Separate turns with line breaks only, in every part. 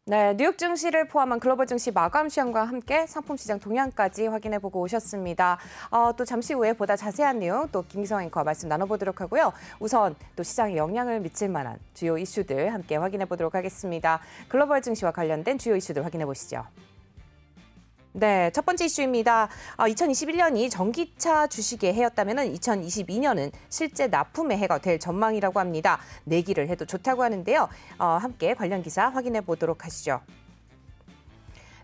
네, 뉴욕 증시를 포함한 글로벌 증시 마감 시황과 함께 상품 시장 동향까지 확인해보고 오셨습니다. 또 잠시 후에 보다 자세한 내용 또 김기성 앵커와 말씀 나눠보도록 하고요. 우선 또 시장에 영향을 미칠 만한 주요 이슈들 함께 확인해보도록 하겠습니다. 글로벌 증시와 관련된 주요 이슈들 확인해보시죠. 네, 첫 번째 이슈입니다. 2021년이 전기차 주식의 해였다면 2022년은 실제 납품의 해가 될 전망이라고 합니다. 내기를 해도 좋다고 하는데요. 함께 관련 기사 확인해 보도록 하시죠.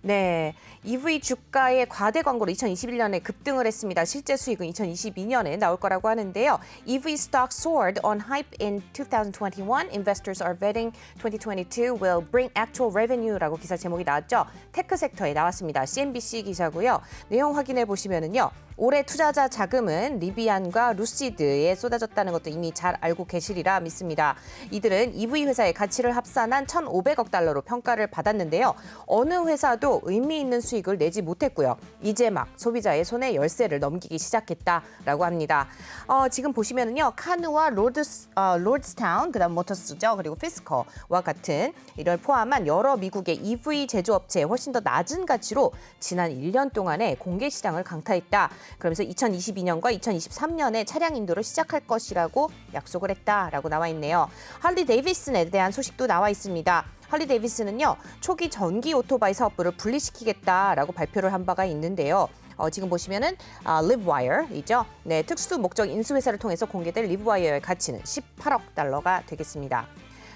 네, EV 주가의 과대 광고로 2021년에 급등을 했습니다. 실제 수익은 2022년에 나올 거라고 하는데요. EV stock soared on hype in 2021. Investors are betting 2022 will bring actual revenue라고 기사 제목이 나왔죠. 테크 섹터에 나왔습니다. CNBC 기사고요. 내용 확인해 보시면은요. 올해 투자자 자금은 리비안과 루시드에 쏟아졌다는 것도 이미 잘 알고 계시리라 믿습니다. 이들은 EV 회사의 가치를 합산한 1,500억 달러로 평가를 받았는데요. 어느 회사도 의미 있는 수익을 내지 못했고요. 이제 막 소비자의 손에 열쇠를 넘기기 시작했다라고 합니다. 지금 보시면은요. 카누와 로드스타운, 그다음 모터스죠. 그리고 피스커와 같은 이를 포함한 여러 미국의 EV 제조업체에 훨씬 더 낮은 가치로 지난 1년 동안에 공개 시장을 강타했다. 그러면서 2022년과 2023년에 차량 인도를 시작할 것이라고 약속을 했다라고 나와 있네요. 할리 데이비슨에 대한 소식도 나와 있습니다. 할리 데이비슨은요, 초기 전기 오토바이 사업부를 분리시키겠다라고 발표를 한 바가 있는데요. 지금 보시면은 리브와이어이죠. 네, 특수 목적 인수회사를 통해서 공개될 리브와이어의 가치는 18억 달러가 되겠습니다.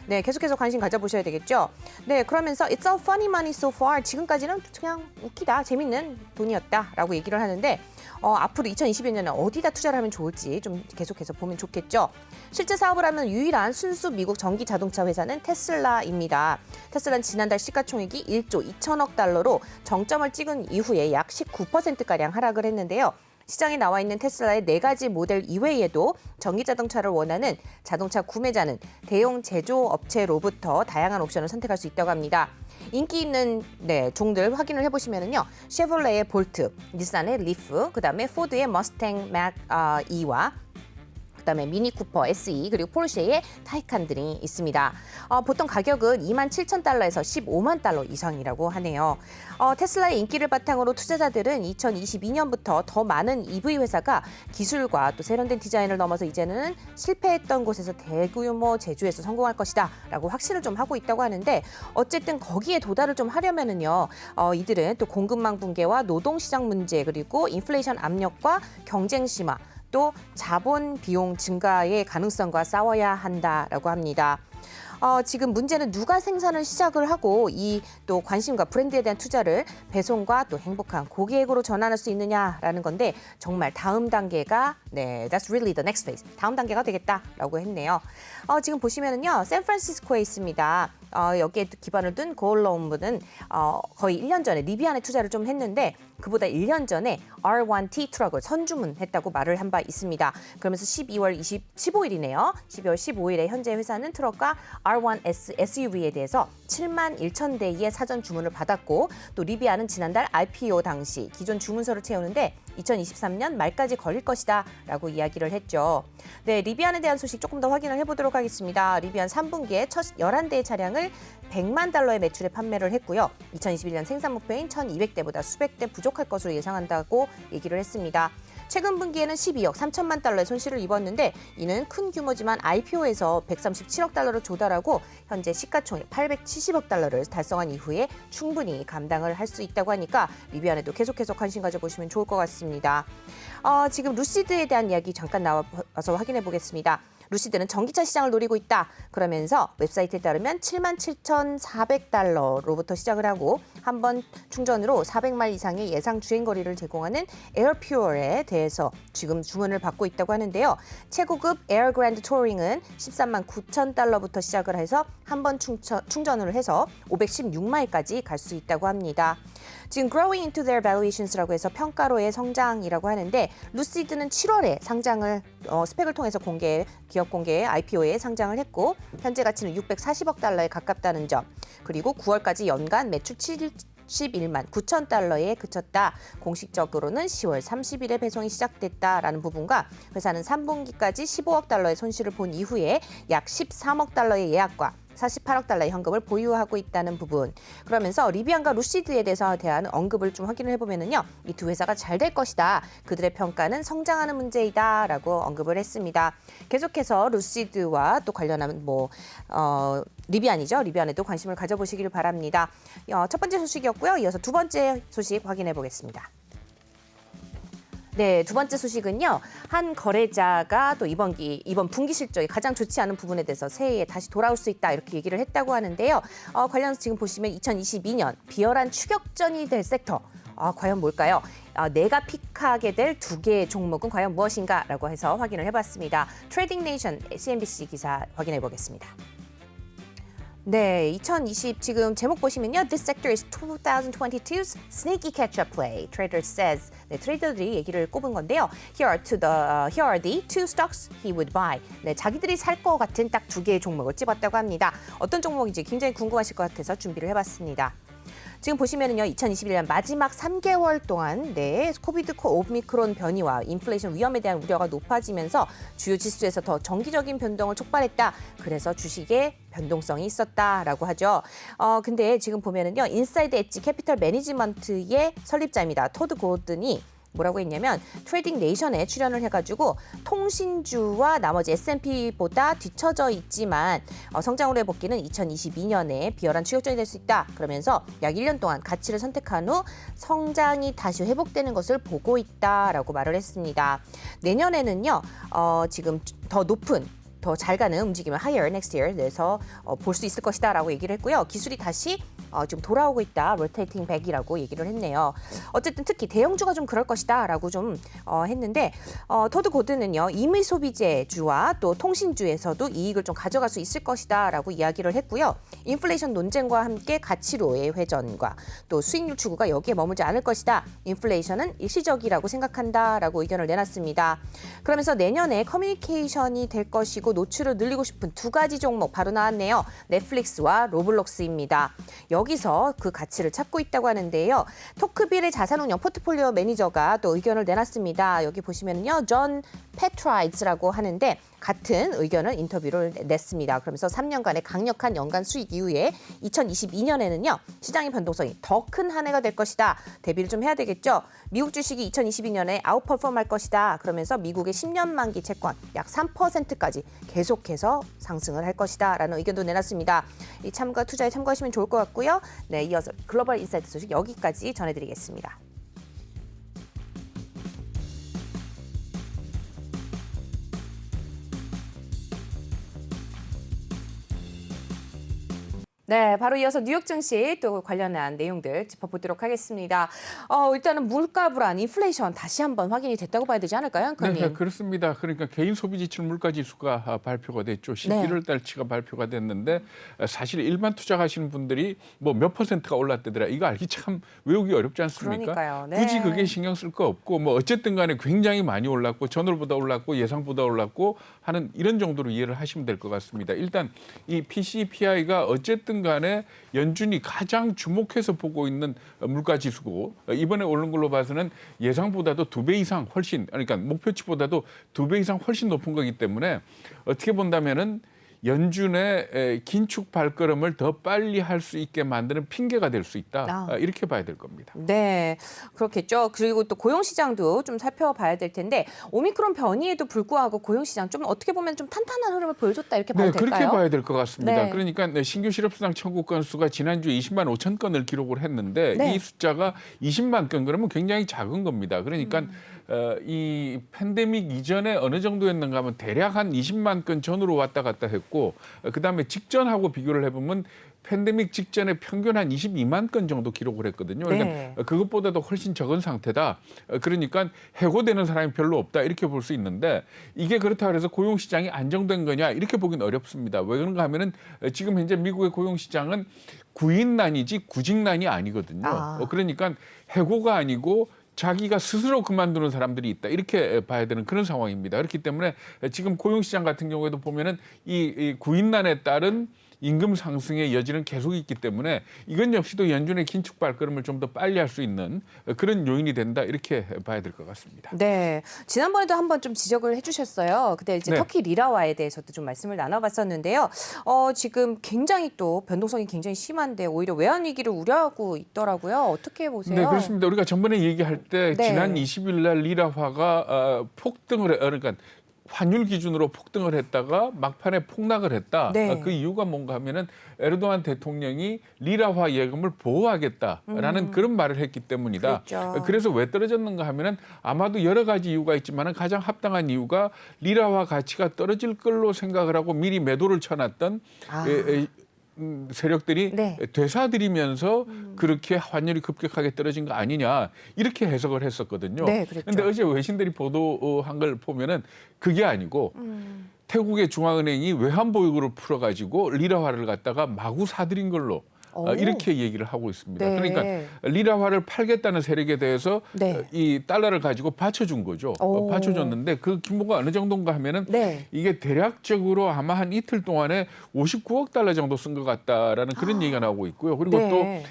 네, 계속해서 관심 가져보셔야 되겠죠. 네, 그러면서 It's all funny money so far. 지금까지는 그냥 웃기다, 재밌는 돈이었다라고 얘기를 하는데 앞으로 2022년에 어디다 투자를 하면 좋을지 좀 계속해서 보면 좋겠죠. 실제 사업을 하는 유일한 순수 미국 전기 자동차 회사는 테슬라입니다. 테슬라는 지난달 시가총액이 1조 2천억 달러로 정점을 찍은 이후에 약 19%가량 하락을 했는데요. 시장에 나와 있는 테슬라의 4가지 모델 이외에도 전기 자동차를 원하는 자동차 구매자는 대형 제조업체로부터 다양한 옵션을 선택할 수 있다고 합니다. 인기 있는 종들 확인을 해보시면은요, 쉐볼레의 볼트, 닛산의 리프, 그다음에 포드의 머스탱 막 E와 그다음에 미니 쿠퍼 SE 그리고 포르쉐의 타이칸 등이 있습니다. 보통 가격은 27,000달러에서 15만 달러 이상이라고 하네요. 테슬라의 인기를 바탕으로 투자자들은 2022년부터 더 많은 EV 회사가 기술과 또 세련된 디자인을 넘어서 이제는 실패했던 곳에서 대규모 제조에서 성공할 것이다 라고 확신을 좀 하고 있다고 하는데, 어쨌든 거기에 도달을 좀 하려면은요, 이들은 또 공급망 붕괴와 노동시장 문제 그리고 인플레이션 압력과 경쟁 심화 또 자본 비용 증가의 가능성과 싸워야 한다라고 합니다. 지금 문제는 누가 생산을 시작을 하고 이 또 관심과 브랜드에 대한 투자를 배송과 또 행복한 고객으로 전환할 수 있느냐라는 건데, 정말 다음 단계가 that's really the next phase. 다음 단계가 되겠다라고 했네요. 지금 보시면은요, 샌프란시스코에 있습니다. 여기에 기반을 둔 고올롬은 거의 1년 전에 리비안에 투자를 좀 했는데, 그보다 1년 전에 R1T 트럭을 선주문했다고 말을 한 바 있습니다. 그러면서 12월 15일이네요. 12월 15일에 현재 회사는 트럭과 R1S SUV에 대해서 7만 1천 대의 사전 주문을 받았고, 또 리비안은 지난달 IPO 당시 기존 주문서를 채우는데 2023년 말까지 걸릴 것이다 라고 이야기를 했죠. 네, 리비안에 대한 소식 조금 더 확인을 해보도록 하겠습니다. 리비안 3분기에 첫 11대의 차량을 100만 달러의 매출에 판매를 했고요. 2021년 생산 목표인 1,200대보다 수백 대 부족할 것으로 예상한다고 얘기를 했습니다. 최근 분기에는 12억 3천만 달러의 손실을 입었는데, 이는 큰 규모지만 IPO에서 137억 달러로 조달하고 현재 시가총액 870억 달러를 달성한 이후에 충분히 감당을 할 수 있다고 하니까 리비안에도 계속해서 관심 가져보시면 좋을 것 같습니다. 지금 루시드에 대한 이야기 잠깐 나와서 확인해 보겠습니다. 루시드는 전기차 시장을 노리고 있다. 그러면서 웹사이트에 따르면 77,400달러로부터 시작을 하고 한 번 충전으로 400마일 이상의 예상 주행거리를 제공하는 에어퓨어에 대해서 지금 주문을 받고 있다고 하는데요. 최고급 에어 그랜드 투어링은 13만 9천 달러부터 시작을 해서 한 번 충전을 해서 516마일까지 갈 수 있다고 합니다. 지금 growing into their valuations라고 해서 평가로의 성장이라고 하는데, 루시드는 7월에 상장을 스펙을 통해서 기업 공개 IPO에 상장을 했고 현재 가치는 640억 달러에 가깝다는 점, 그리고 9월까지 연간 매출 11만 9천 달러에 그쳤다. 공식적으로는 10월 30일에 배송이 시작됐다라는 부분과 회사는 3분기까지 15억 달러의 손실을 본 이후에 약 13억 달러의 예약과 48억 달러의 현금을 보유하고 있다는 부분. 그러면서 리비안과 루시드에 대한 언급을 좀 확인을 해보면은요, 이 두 회사가 잘 될 것이다. 그들의 평가는 성장하는 문제이다라고 언급을 했습니다. 계속해서 루시드와 또 관련한 리비안이죠. 리비안에도 관심을 가져보시길 바랍니다. 첫 번째 소식이었고요. 이어서 두 번째 소식 확인해 보겠습니다. 네, 두 번째 소식은요. 한 거래자가 또 이번 분기 실적이 가장 좋지 않은 부분에 대해서 새해에 다시 돌아올 수 있다 이렇게 얘기를 했다고 하는데요. 관련해서 지금 보시면 2022년 비열한 추격전이 될 섹터. 과연 뭘까요? 내가 픽하게 될 두 개의 종목은 과연 무엇인가라고 해서 확인을 해봤습니다. 트레이딩 네이션 CNBC 기사 확인해 보겠습니다. 네, 2020 지금 제목 보시면요. This sector is 2022's sneaky catch-up play, Trader says. 네, 트레이더들이 얘기를 꼽은 건데요. Here are the two stocks he would buy. 네, 자기들이 살 것 같은 딱 두 개의 종목을 집었다고 합니다. 어떤 종목인지 굉장히 궁금하실 것 같아서 준비를 해봤습니다. 지금 보시면은요, 2021년 마지막 3개월 동안 코비드 오미크론 변이와 인플레이션 위험에 대한 우려가 높아지면서 주요 지수에서 더 정기적인 변동을 촉발했다. 그래서 주식에 변동성이 있었다라고 하죠. 근데 지금 보면은요, 인사이드 엣지 캐피털 매니지먼트의 설립자입니다. 토드 고든이 뭐라고 했냐면 트레이딩 네이션에 출연을 해가지고 통신주와 나머지 S&P보다 뒤처져 있지만 성장으로 회복기는 2022년에 비열한 추격전이 될 수 있다. 그러면서 약 1년 동안 가치를 선택한 후 성장이 다시 회복되는 것을 보고 있다라고 말을 했습니다. 내년에는요, 지금 더 높은 더 잘 가는 움직임을 higher next year 내서 볼 수 있을 것이다라고 얘기를 했고요. 기술이 다시 좀 돌아오고 있다, rotating back이라고 얘기를 했네요. 어쨌든 특히 대형주가 좀 그럴 것이다라고 좀 했는데 토드 고든은요, 임의 소비재주와 또 통신주에서도 이익을 좀 가져갈 수 있을 것이다라고 이야기를 했고요. 인플레이션 논쟁과 함께 가치로의 회전과 또 수익률 추구가 여기에 머물지 않을 것이다. 인플레이션은 일시적이라고 생각한다라고 의견을 내놨습니다. 그러면서 내년에 커뮤니케이션이 될 것이고 노출을 늘리고 싶은 두 가지 종목 바로 나왔네요. 넷플릭스와 로블록스입니다. 여기서 그 가치를 찾고 있다고 하는데요. 토크빌의 자산운용 포트폴리오 매니저가 또 의견을 내놨습니다. 여기 보시면요, 존 패트라이즈라고 하는데 같은 의견을 인터뷰를 냈습니다. 그러면서 3년간의 강력한 연간 수익 이후에 2022년에는요, 시장의 변동성이 더 큰 한 해가 될 것이다. 대비를 좀 해야 되겠죠. 미국 주식이 2022년에 아웃퍼폼할 것이다. 그러면서 미국의 10년 만기 채권 약 3%까지 계속해서 상승을 할 것이다. 라는 의견도 내놨습니다. 이 투자에 참고하시면 좋을 것 같고요. 네, 이어서 글로벌 인사이트 소식 여기까지 전해드리겠습니다. 네, 바로 이어서 뉴욕 증시 또 관련한 내용들 짚어보도록 하겠습니다. 일단은 물가 불안, 인플레이션 다시 한번 확인이 됐다고 봐야 되지 않을까요, 앵커님?
네, 그렇습니다. 그러니까 개인 소비 지출 물가 지수가 발표가 됐죠. 11월 달치가 발표가 됐는데 사실 일반 투자하시는 분들이 뭐 몇 퍼센트가 올랐다더라. 이거 알기 참 외우기 어렵지 않습니까?
그러니까요. 네.
굳이 그게 신경 쓸 거 없고 뭐 어쨌든 간에 굉장히 많이 올랐고 전월보다 올랐고 예상보다 올랐고 하는 이런 정도로 이해를 하시면 될 것 같습니다. 일단 이 PCPI가 어쨌든 간에 연준이 가장 주목해서 보고 있는 물가 지수고 이번에 오른 걸로 봐서는 예상보다도 2배 이상 훨씬, 그러니까 목표치보다도 2배 이상 훨씬 높은 거기 때문에 어떻게 본다면은 연준의 긴축 발걸음을 더 빨리 할 수 있게 만드는 핑계가 될 수 있다. 이렇게 봐야 될 겁니다.
네, 그렇겠죠. 그리고 또 고용시장도 좀 살펴봐야 될 텐데 오미크론 변이에도 불구하고 고용시장 좀 어떻게 보면 좀 탄탄한 흐름을 보여줬다 이렇게 봐도 될까요?
그렇게 봐야 될 것 같습니다.
네.
그러니까 신규 실업수당 청구 건수가 지난주에 20만 5천 건을 기록을 했는데
네.
이 숫자가 20만 건 그러면 굉장히 작은 겁니다. 그러니까 이 팬데믹 이전에 어느 정도였는가 하면 대략 한 20만 건 전으로 왔다 갔다 했고 그다음에 직전하고 비교를 해보면 팬데믹 직전에 평균 한 22만 건 정도 기록을 했거든요. 그러니까
네.
그것보다도 훨씬 적은 상태다. 그러니까 해고되는 사람이 별로 없다 이렇게 볼 수 있는데 이게 그렇다고 해서 고용시장이 안정된 거냐 이렇게 보긴 어렵습니다. 왜 그런가 하면은 지금 현재 미국의 고용시장은 구인난이지 구직난이 아니거든요. 그러니까 해고가 아니고 자기가 스스로 그만두는 사람들이 있다. 이렇게 봐야 되는 그런 상황입니다. 그렇기 때문에 지금 고용시장 같은 경우에도 보면은 이 구인난에 따른 임금 상승의 여지는 계속 있기 때문에 이건 역시도 연준의 긴축 발걸음을 좀 더 빨리 할 수 있는 그런 요인이 된다 이렇게 봐야 될 것 같습니다.
네, 지난번에도 한번 좀 지적을 해주셨어요. 그때 이제
네.
터키 리라화에 대해서도 좀 말씀을 나눠봤었는데요. 지금 굉장히 또 변동성이 굉장히 심한데 오히려 외환 위기를 우려하고 있더라고요. 어떻게 보세요?
네, 그렇습니다. 우리가 전번에 얘기할 때
네.
지난 20일 날 리라화가 폭등을 그러니까 환율 기준으로 폭등을 했다가 막판에 폭락을 했다.
네.
그 이유가 뭔가 하면은 에르도안 대통령이 리라화 예금을 보호하겠다라는 그런 말을 했기 때문이다.
그렇죠.
그래서 왜 떨어졌는가 하면은 아마도 여러 가지 이유가 있지만은 가장 합당한 이유가 리라화 가치가 떨어질 걸로 생각을 하고 미리 매도를 쳐놨던 세력들이
네.
되사들이면서 그렇게 환율이 급격하게 떨어진 거 아니냐 이렇게 해석을 했었거든요.
네, 그랬죠.
그런데 어제 외신들이 보도한 걸 보면은 그게 아니고 태국의 중앙은행이 외환 보유고를 풀어가지고 리라화를 갖다가 마구 사들인 걸로
오.
이렇게 얘기를 하고 있습니다.
네.
그러니까 리라화를 팔겠다는 세력에 대해서
네.
이 달러를 가지고 받쳐준 거죠.
오.
받쳐줬는데 그 규모가 어느 정도인가 하면은
네.
이게 대략적으로 아마 한 이틀 동안에 59억 달러 정도 쓴 것 같다라는 그런 얘기가 나오고 있고요. 그리고
네.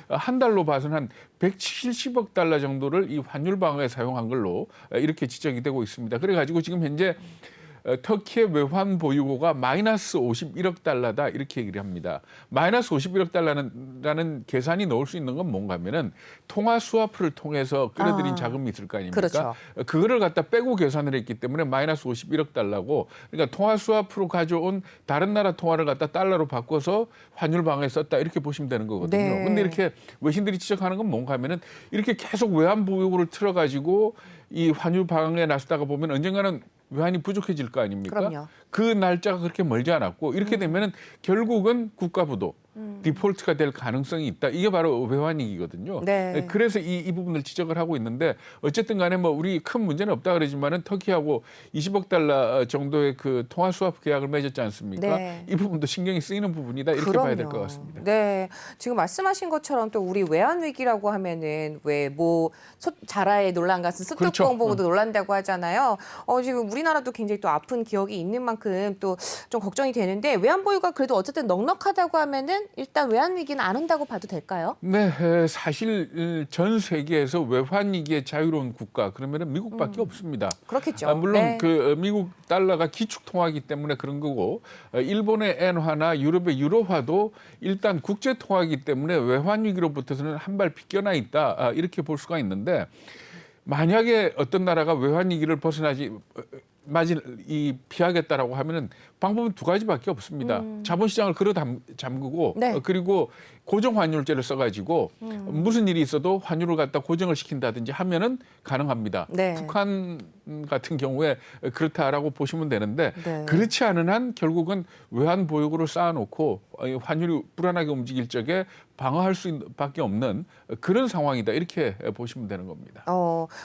또 한 달로 봐서는 한 170억 달러 정도를 이 환율 방어에 사용한 걸로 이렇게 지적이 되고 있습니다. 그래가지고 지금 현재 터키의 외환 보유고가 마이너스 51억 달러다 이렇게 얘기를 합니다. 마이너스 51억 달러라는 계산이 넣을 수 있는 건 뭔가 하면은 통화 스와프를 통해서 끌어들인 자금이 있을 거 아닙니까?
그렇죠.
그거를 갖다 빼고 계산을 했기 때문에 마이너스 51억 달러고 그러니까 통화 스와프로 가져온 다른 나라 통화를 갖다 달러로 바꿔서 환율 방어에 썼다 이렇게 보시면 되는 거거든요.
네.
근데 이렇게 외신들이 지적하는 건 뭔가 하면은 이렇게 계속 외환 보유고를 틀어가지고 이 환율 방어에 나서다가 보면 언젠가는 외환이 부족해질 거 아닙니까?
그럼요.
그 날짜가 그렇게 멀지 않았고 이렇게 되면은 결국은 국가부도 디폴트가 될 가능성이 있다. 이게 바로 외환 위기거든요.
네.
그래서 이 부분을 지적을 하고 있는데 어쨌든 간에 뭐 우리 큰 문제는 없다 그러지만은 터키하고 20억 달러 정도의 그 통화 수합 계약을 맺었지 않습니까?
네.
이 부분도 신경이 쓰이는 부분이다. 이렇게
그럼요.
봐야 될 것 같습니다.
네, 지금 말씀하신 것처럼 또 우리 외환 위기라고 하면은 왜 뭐 자라의 논란 같은
그렇죠.
소뚜껑 보고도 논란다고 하잖아요. 지금 우리나라도 굉장히 또 아픈 기억이 있는 만큼 또 좀 걱정이 되는데 외환 보유가 그래도 어쨌든 넉넉하다고 하면은 일단 외환 위기는 안 온다고 봐도 될까요?
네, 사실 전 세계에서 외환 위기에 자유로운 국가 그러면은 미국밖에 없습니다.
그렇겠죠.
물론
네.
그 미국 달러가 기축 통화이기 때문에 그런 거고 일본의 엔화나 유럽의 유로화도 일단 국제 통화이기 때문에 외환 위기로부터는 한 발 비껴나 있다 이렇게 볼 수가 있는데 만약에 어떤 나라가 외환 위기를 피하겠다라고 하면은 방법은 두 가지밖에 없습니다. 자본시장을 잠그고
네.
그리고 고정환율제를 써가지고 무슨 일이 있어도 환율을 갖다 고정을 시킨다든지 하면은 가능합니다.
네.
북한 같은 경우에 그렇다라고 보시면 되는데
네.
그렇지 않은 한 결국은 외환 보유고를 쌓아놓고 환율이 불안하게 움직일 적에 방어할 수밖에 없는 그런 상황이다 이렇게 보시면 되는 겁니다.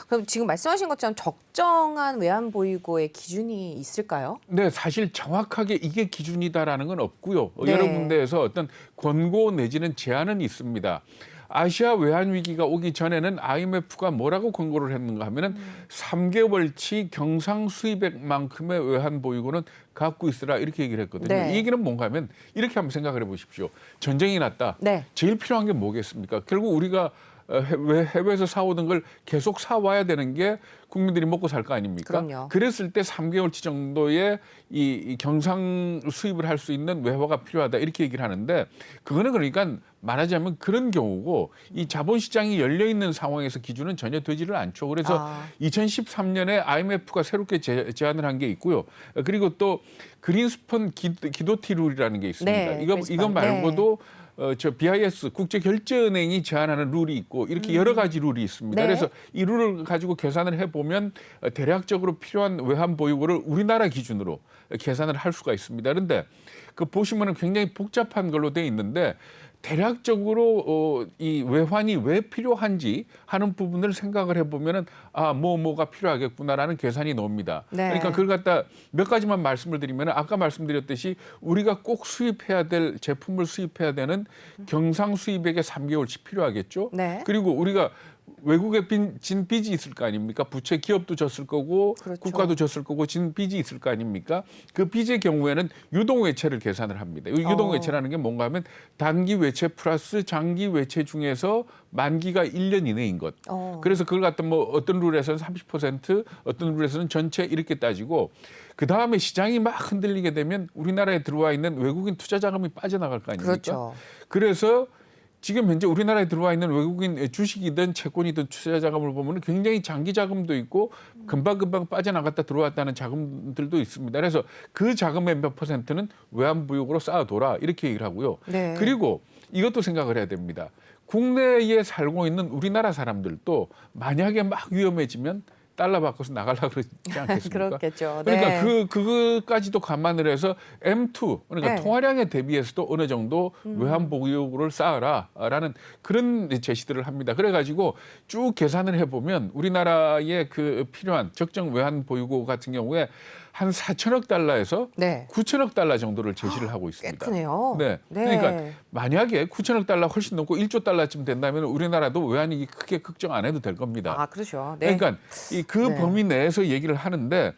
그럼 지금 말씀하신 것처럼 적정한 외환 보유고의 기준이 있을까요?
네, 사실 정확하게 이게 기준이다라는 건 없고요.
네.
여러 군데에서 어떤 권고 내지는 제한은 있습니다. 아시아 외환 위기가 오기 전에는 IMF가 뭐라고 권고를 했는가 하면은 3개월치 경상 수입액만큼의 외환 보유고는 갖고 있으라 이렇게 얘기를 했거든요.
네.
이 얘기는 뭔가 하면 이렇게 한번 생각을 해보십시오. 전쟁이 났다.
네.
제일 필요한 게 뭐겠습니까? 결국 우리가 해외에서 사오던 걸 계속 사와야 되는 게 국민들이 먹고 살 거 아닙니까?
그럼요.
그랬을 때 3개월치 정도의 이 경상 수입을 할 수 있는 외화가 필요하다 이렇게 얘기를 하는데 그거는 그러니까 말하자면 그런 경우고 이 자본시장이 열려 있는 상황에서 기준은 전혀 되지를 않죠. 그래서 2013년에 IMF가 새롭게 제안을 한 게 있고요. 그리고 또 그린스펀 기도티 룰이라는 게 있습니다.
네,
이거
그린스펀.
말고도 저 BIS 국제결제은행이 제안하는 룰이 있고 이렇게 여러 가지 룰이 있습니다.
네.
그래서 이 룰을 가지고 계산을 해보면 대략적으로 필요한 외환 보유고를 우리나라 기준으로 계산을 할 수가 있습니다. 그런데 그 보시면은 굉장히 복잡한 걸로 돼 있는데 대략적으로 이 외환이 왜 필요한지 하는 부분을 생각을 해보면은 뭐가 필요하겠구나라는 계산이 나옵니다.
네.
그러니까 그걸 갖다 몇 가지만 말씀을 드리면 아까 말씀드렸듯이 우리가 꼭 수입해야 될 제품을 수입해야 되는 경상 수입액의 3개월치 필요하겠죠.
네.
그리고 우리가 외국에 진 빚이 있을 거 아닙니까? 부채 기업도 졌을 거고
그렇죠.
국가도 졌을 거고 진 빚이 있을 거 아닙니까? 그 빚의 경우에는 유동외채를 계산을 합니다. 이 유동외채라는 게 뭔가 하면 단기 외채 플러스 장기 외채 중에서 만기가 1년 이내인 것. 그래서 그걸 갖다 뭐 어떤 룰에서는 30%, 어떤 룰에서는 전체 이렇게 따지고 그다음에 시장이 막 흔들리게 되면 우리나라에 들어와 있는 외국인 투자 자금이 빠져나갈 거 아닙니까?
그렇죠.
그래서 지금 현재 우리나라에 들어와 있는 외국인 주식이든 채권이든 투자 자금을 보면 굉장히 장기 자금도 있고 금방금방 빠져나갔다 들어왔다는 자금들도 있습니다. 그래서 그 자금의 몇 퍼센트는 외환부역으로 쌓아둬라 이렇게 얘기를 하고요.
네.
그리고 이것도 생각을 해야 됩니다. 국내에 살고 있는 우리나라 사람들도 만약에 막 위험해지면 달러 바꿔서 나가려고 그러지 않겠습니까?
그렇겠죠.
그러니까
네.
그것까지도 감안을 해서 M2 그러니까
네.
통화량에 대비해서도 어느 정도 외환 보유고를 쌓아라라는 그런 제시들을 합니다. 그래가지고 쭉 계산을 해보면 우리나라의 그 필요한 적정 외환 보유고 같은 경우에 한 4천억 달러에서
네.
9천억 달러 정도를 제시를 하고
꽤
있습니다.
크네요.
네.
네.
그러니까 만약에 9천억 달러 훨씬 넘고 1조 달러쯤 된다면 우리나라도 외환위기 크게 걱정 안 해도 될 겁니다.
아, 그렇죠. 네.
그러니까 그
네.
범위 내에서 얘기를 하는데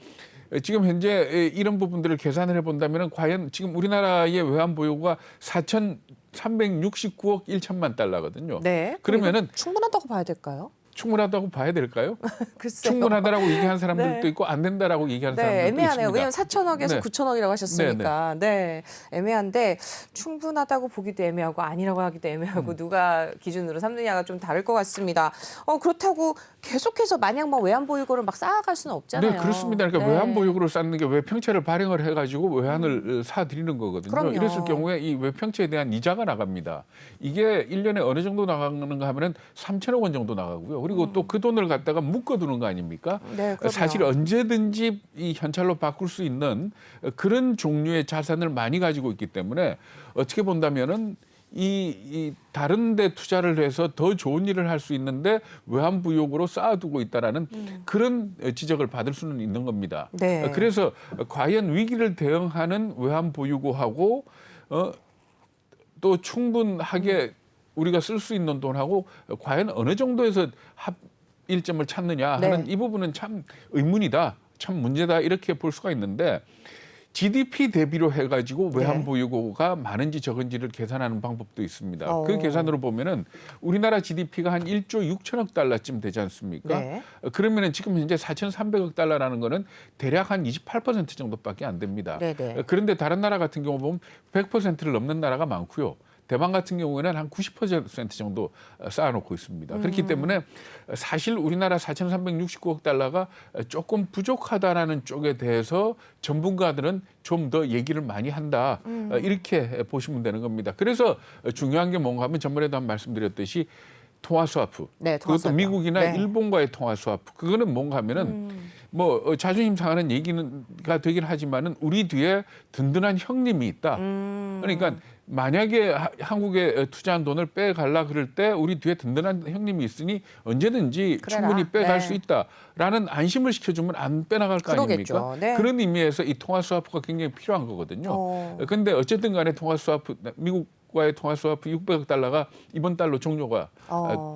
지금 현재 이런 부분들을 계산을 해본다면 과연 지금 우리나라의 외환 보유고가 4,369억 1천만 달러거든요.
네.
그러면은
충분하다고 봐야 될까요?
충분하다고 봐야 될까요?
글쎄요.
충분하다라고 얘기하는 사람들도
네.
있고 안 된다라고 얘기하는
네,
사람들도
애매하네요.
있습니다.
왜냐하면 4천억에서
네.
9천억이라고 하셨으니까. 네, 애매한데 충분하다고 보기도 애매하고 아니라고 하기도 애매하고 누가 기준으로 삼느냐가 좀 다를 것 같습니다. 그렇다고 계속해서 마냥 막 외환보유고를 막 쌓아갈 수는 없잖아요.
네, 그렇습니다. 그러니까
네.
외환보유고를 쌓는 게 외평채를 발행을 해가지고 외환을 사들이는 거거든요.
그럼요.
이랬을 경우에 이 외평채에 대한 이자가 나갑니다. 이게 1년에 어느 정도 나가는가 하면은 3천억 원 정도 나가고요. 그리고 또 그 돈을 갖다가 묶어두는 거 아닙니까?
네, 그럼요.
사실 언제든지 이 현찰로 바꿀 수 있는 그런 종류의 자산을 많이 가지고 있기 때문에 어떻게 본다면은 이 다른 데 투자를 해서 더 좋은 일을 할 수 있는데 외환부역으로 쌓아두고 있다라는 그런 지적을 받을 수는 있는 겁니다.
네.
그래서 과연 위기를 대응하는 외환보유고하고 또 충분하게 우리가 쓸 수 있는 돈하고 과연 어느 정도에서 합일점을 찾느냐 하는
네.
이 부분은 참 의문이다, 참 문제다 이렇게 볼 수가 있는데 GDP 대비로 해가지고 외환 보유고가 많은지 적은지를 계산하는 방법도 있습니다. 그 계산으로 보면은 우리나라 GDP가 한 1조 6천억 달러쯤 되지 않습니까?
네.
그러면은 지금 현재 4,300억 달러라는 거는 대략 한 28% 정도밖에 안 됩니다.
네네.
그런데 다른 나라 같은 경우 보면 100%를 넘는 나라가 많고요. 대만 같은 경우에는 한 90% 정도 쌓아놓고 있습니다. 그렇기 때문에 사실 우리나라 4,369억 달러가 조금 부족하다라는 쪽에 대해서 전문가들은 좀 더 얘기를 많이 한다. 이렇게 보시면 되는 겁니다. 그래서 중요한 게 뭔가 하면 전번에도 한 말씀드렸듯이 통화 스와프.
네, 통화
그것도
스와프.
미국이나
네.
일본과의 통화 스와프. 그거는 뭔가 하면은 뭐 자존심 상하는 얘기가 되긴 하지만은 우리 뒤에 든든한 형님이 있다. 그러니까 만약에 한국에 투자한 돈을 빼갈라 그럴 때 우리 뒤에 든든한 형님이 있으니 언제든지
그래라.
충분히 빼갈
네.
수 있다라는 안심을 시켜주면 안 빼나갈 거
그러겠죠.
아닙니까?
네.
그런 의미에서 이 통화 스와프가 굉장히 필요한 거거든요. 그런데 어쨌든 간에 통화 스와프 미국과의 통화 스와프 600억 달러가 이번 달로 종료가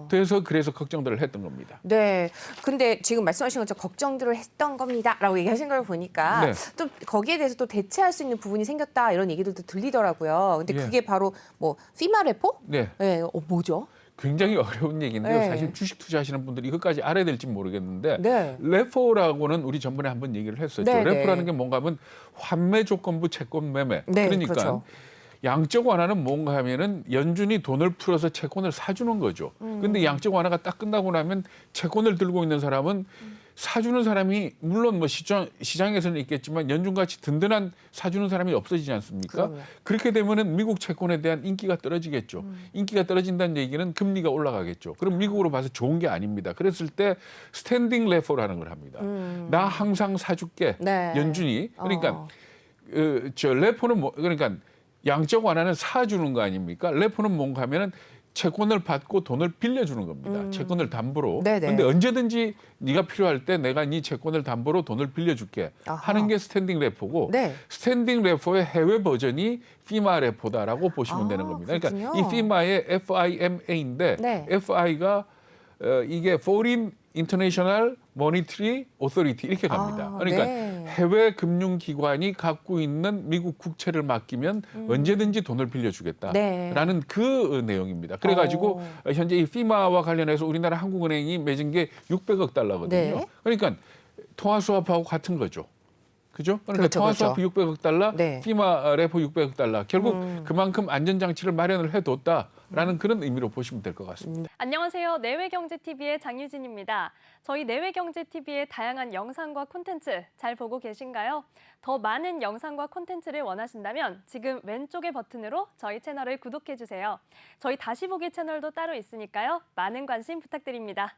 돼서 그래서 걱정들을 했던 겁니다.
네. 근데 지금 말씀하신 것처럼 걱정들을 했던 겁니다라고 얘기하신 걸 보니까
네.
좀 거기에 대해서 또 대체할 수 있는 부분이 생겼다 이런 얘기들도 들리더라고요. 근데
예.
그게 바로 뭐 피마 레포?
네.
네. 뭐죠?
굉장히 어려운 얘기인데요.
네.
사실 주식 투자하시는 분들이 이것까지 알아야 될지 모르겠는데
네.
레포라고는 우리 전번에 한번 얘기를 했었죠.
네,
레포라는
네.
게 뭔가 하면 환매 조건부 채권 매매.
네,
그러니까
그렇죠.
양적 완화는 뭔가 하면은 연준이 돈을 풀어서 채권을 사주는 거죠. 근데 양적 완화가 딱 끝나고 나면 채권을 들고 있는 사람은 사주는 사람이 물론 뭐 시장에서는 있겠지만 연준같이 든든한 사주는 사람이 없어지지 않습니까?
그럼요.
그렇게 되면은 미국 채권에 대한 인기가 떨어지겠죠. 인기가 떨어진다는 얘기는 금리가 올라가겠죠. 그럼 미국으로 봐서 좋은 게 아닙니다. 그랬을 때 스탠딩 레포라는 걸 합니다. 나 항상 사줄게.
네.
연준이. 그러니까 저 레포는 뭐 그러니까 양적 완화는 사주는 거 아닙니까? 레포는 뭔가 하면은 채권을 받고 돈을 빌려주는 겁니다. 채권을 담보로.
네네.
그런데 언제든지 네가 필요할 때 내가 네 채권을 담보로 돈을 빌려줄게
아하.
하는 게 스탠딩 레포고
네.
스탠딩 레포의 해외 버전이 피마 레포다라고 보시면 되는 겁니다. 그러니까
그렇군요.
이 피마의 FIMA인데
네.
FI가 이게 Foreign International Monetary Authority 이렇게 갑니다. 그러니까
네.
해외 금융기관이 갖고 있는 미국 국채를 맡기면 언제든지 돈을 빌려주겠다라는
네.
그 내용입니다. 그래가지고 현재 이 FEMA와 관련해서 우리나라 한국은행이 맺은 게 600억 달러거든요.
네.
그러니까 통화수합하고 같은 거죠. 그죠? 그러니까
그렇죠,
통화수합
그렇죠.
600억 달러,
네.
FEMA 레포 600억 달러. 결국 그만큼 안전장치를 마련을 해뒀다라는 그런 의미로 보시면 될 것 같습니다.
안녕하세요. 내외경제TV의 장유진입니다. 저희 내외경제TV의 다양한 영상과 콘텐츠 잘 보고 계신가요? 더 많은 영상과 콘텐츠를 원하신다면 지금 왼쪽의 버튼으로 저희 채널을 구독해주세요. 저희 다시 보기 채널도 따로 있으니까요. 많은 관심 부탁드립니다.